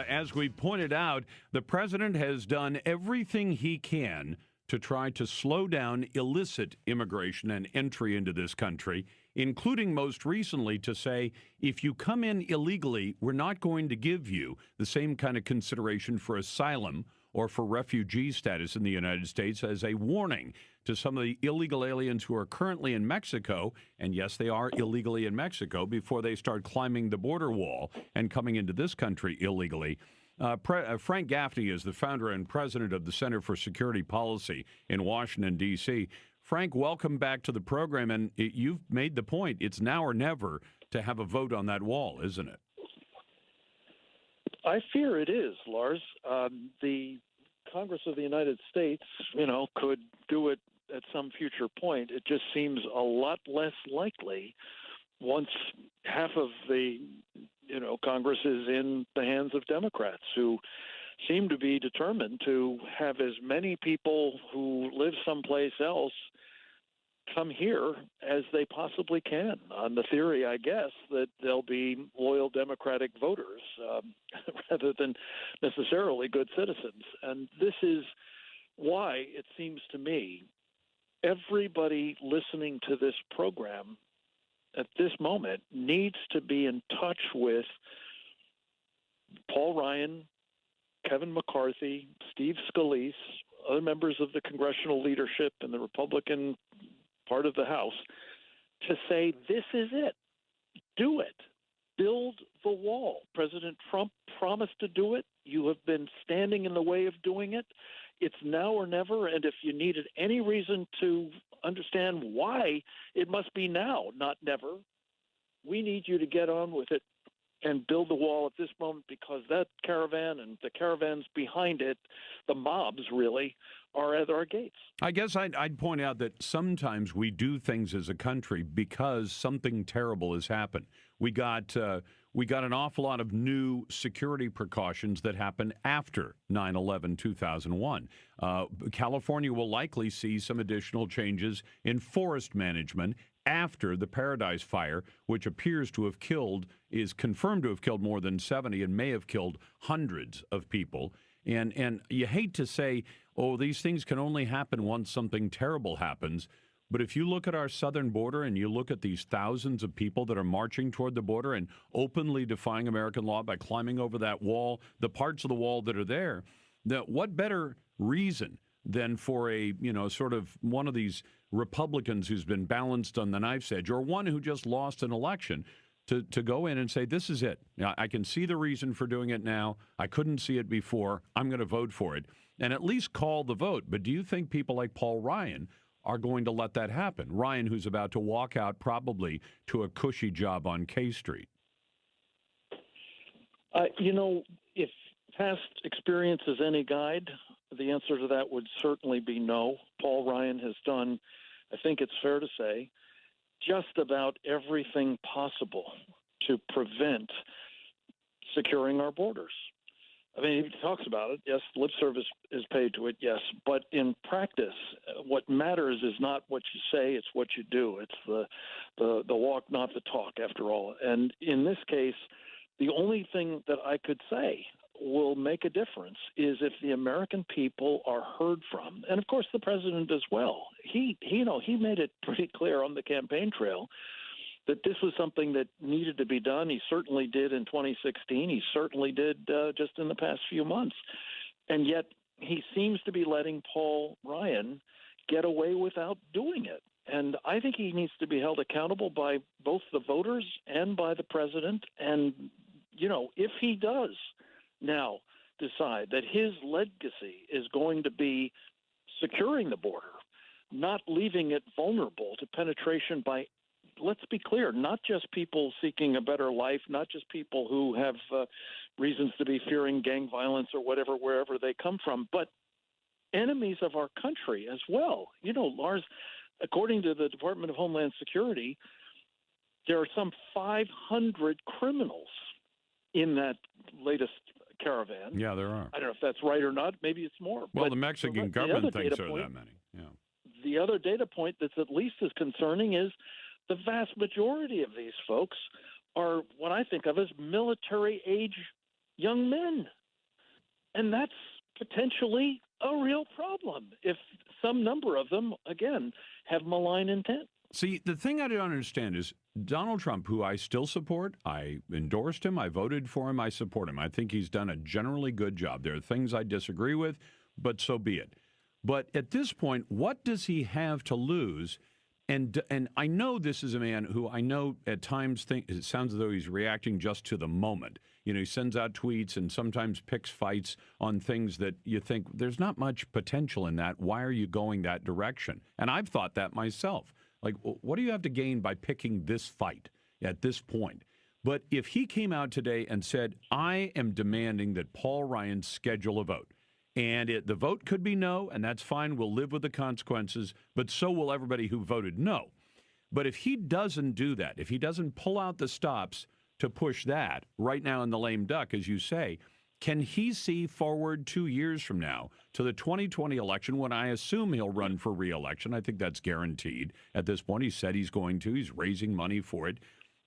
As we pointed out, the president has done everything he can to try to slow down illicit immigration and entry into this country, including most recently to say, if you come in illegally, we're not going to give you the same kind of consideration for asylum or for refugee status in the United States, as a warning to some of the illegal aliens who are currently in Mexico, and yes, they are illegally in Mexico, before they start climbing the border wall and coming into this country illegally. Frank Gaffney is the founder and president of the Center for Security Policy in Washington, D.C. Frank, welcome back to the program, and you've made the point. It's now or never to have a vote on that wall, isn't it? I fear it is, Lars. The Congress of the United States, could do it at some future point. It just seems a lot less likely once half of the, Congress is in the hands of Democrats, who seem to be determined to have as many people who live someplace else come here as they possibly can, on the theory, I guess, that they'll be loyal Democratic voters rather than necessarily good citizens. And this is why it seems to me everybody listening to this program at this moment needs to be in touch with Paul Ryan, Kevin McCarthy, Steve Scalise, other members of the congressional leadership and the Republican part of the House, to say, this is it. Do it. Build the wall. President Trump promised to do it. You have been standing in the way of doing it. It's now or never, and if you needed any reason to understand why it must be now, not never, we need you to get on with it and build the wall at this moment, because that caravan and the caravans behind it, the mobs really, are at our gates. I guess I'd point out that sometimes we do things as a country because something terrible has happened. We got an awful lot of new security precautions that happened after 9/11/2001. California will likely see some additional changes in forest management after the Paradise Fire, which appears to have is confirmed to have killed more than 70 and may have killed hundreds of people. And you hate to say, oh, these things can only happen once something terrible happens. But if you look at our southern border and you look at these thousands of people that are marching toward the border and openly defying American law by climbing over that wall, the parts of the wall that are there, what better reason than for a, sort of one of these Republicans who's been balanced on the knife's edge, or one who just lost an election, to go in and say, this is it. Now, I can see the reason for doing it now. I couldn't see it before. I'm going to vote for it. And at least call the vote. But do you think people like Paul Ryan are going to let that happen? Ryan, who's about to walk out probably to a cushy job on K Street. If past experience is any guide, the answer to that would certainly be no. Paul Ryan has done, I think it's fair to say, just about everything possible to prevent securing our borders. I mean, he talks about it. Yes, lip service is paid to it, yes. But in practice, what matters is not what you say, it's what you do. It's the walk, not the talk, after all. And in this case, the only thing that I could say will make a difference is if the American people are heard from, and of course the president as well. He made it pretty clear on the campaign trail that this was something that needed to be done. He certainly did in 2016. He certainly did just in the past few months. And yet he seems to be letting Paul Ryan get away without doing it. And I think he needs to be held accountable by both the voters and by the president. And, if he does now decide that his legacy is going to be securing the border, not leaving it vulnerable to penetration by, let's be clear, not just people seeking a better life, not just people who have reasons to be fearing gang violence or whatever, wherever they come from, but enemies of our country as well. Lars, according to the Department of Homeland Security, there are some 500 criminals in that latest caravan. Yeah, there are. I don't know if that's right or not. Maybe it's more. Well, but the Mexican government thinks there are that many. Yeah. The other data point that's at least as concerning is the vast majority of these folks are what I think of as military age young men. And that's potentially a real problem if some number of them, again, have malign intent. See, the thing I don't understand is Donald Trump, who I still support, I endorsed him, I voted for him, I support him. I think he's done a generally good job. There are things I disagree with, but so be it. But at this point, what does he have to lose? And I know this is a man who I know at times it sounds as though he's reacting just to the moment. You know, he sends out tweets and sometimes picks fights on things that you think there's not much potential in that. Why are you going that direction? And I've thought that myself. Like, what do you have to gain by picking this fight at this point? But if he came out today and said, I am demanding that Paul Ryan schedule a vote, and the vote could be no, and that's fine, we'll live with the consequences, but so will everybody who voted no. But if he doesn't do that, if he doesn't pull out the stops to push that right now in the lame duck, as you say, can he see forward 2 years from now to the 2020 election when I assume he'll run for re-election? I think that's guaranteed at this point. He said he's going to. He's raising money for it.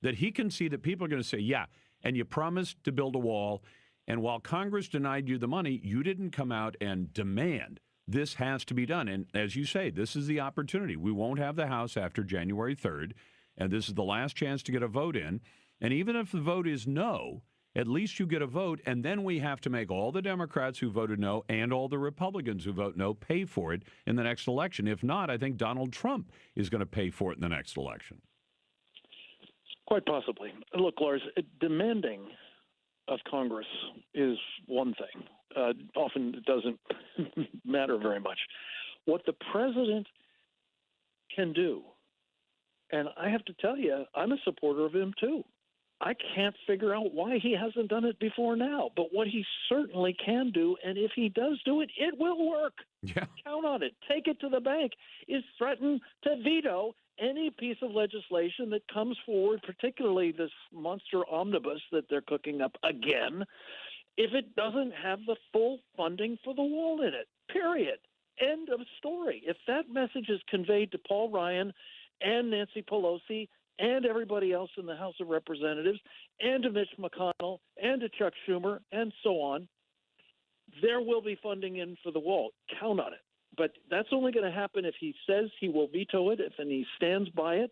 That he can see that people are going to say, yeah, and you promised to build a wall, and while Congress denied you the money, you didn't come out and demand this has to be done. And as you say, this is the opportunity. We won't have the House after January 3rd, and this is the last chance to get a vote in. And even if the vote is no, at least you get a vote, and then we have to make all the Democrats who voted no and all the Republicans who vote no pay for it in the next election. If not, I think Donald Trump is going to pay for it in the next election. Quite possibly. Look, Lars, demanding of Congress is one thing. Often it doesn't matter very much. What the president can do, and I have to tell you, I'm a supporter of him too. I can't figure out why he hasn't done it before now. But what he certainly can do, and if he does do it, it will work. Yeah. Count on it. Take it to the bank. Is threaten to veto any piece of legislation that comes forward, particularly this monster omnibus that they're cooking up again, if it doesn't have the full funding for the wall in it. Period. End of story. If that message is conveyed to Paul Ryan and Nancy Pelosi and everybody else in the House of Representatives, and to Mitch McConnell, and to Chuck Schumer, and so on, there will be funding in for the wall. Count on it. But that's only going to happen if he says he will veto it, and he stands by it.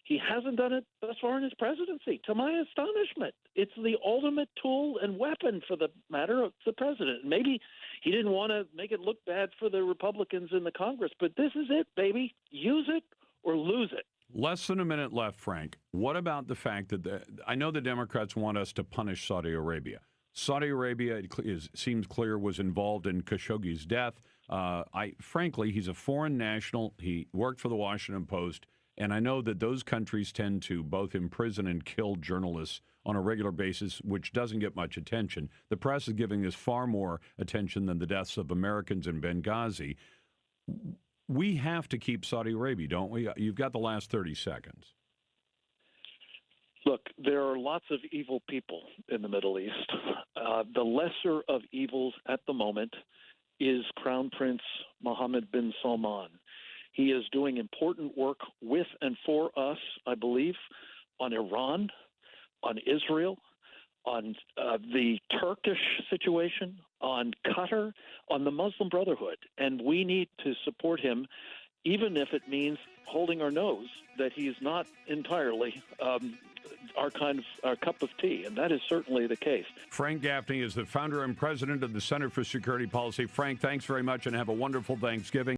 He hasn't done it thus far in his presidency, to my astonishment. It's the ultimate tool and weapon for the matter of the president. Maybe he didn't want to make it look bad for the Republicans in the Congress, but this is it, baby. Use it or lose it. Less than a minute left, Frank. What about the fact that I know the Democrats want us to punish Saudi Arabia. Saudi Arabia, seems clear, was involved in Khashoggi's death. Frankly, he's a foreign national. He worked for the Washington Post, and I know that those countries tend to both imprison and kill journalists on a regular basis, which doesn't get much attention. The press is giving this far more attention than the deaths of Americans in Benghazi. We have to keep Saudi Arabia, don't we? You've got the last 30 seconds. Look, there are lots of evil people in the Middle East. The lesser of evils at the moment is Crown Prince Mohammed bin Salman. He is doing important work with and for us, I believe, on Iran, on Israel, on the Turkish situation, on Qatar, on the Muslim Brotherhood. And we need to support him, even if it means holding our nose that he's not entirely our cup of tea. And that is certainly the case. Frank Gaffney is the founder and president of the Center for Security Policy. Frank, thanks very much and have a wonderful Thanksgiving.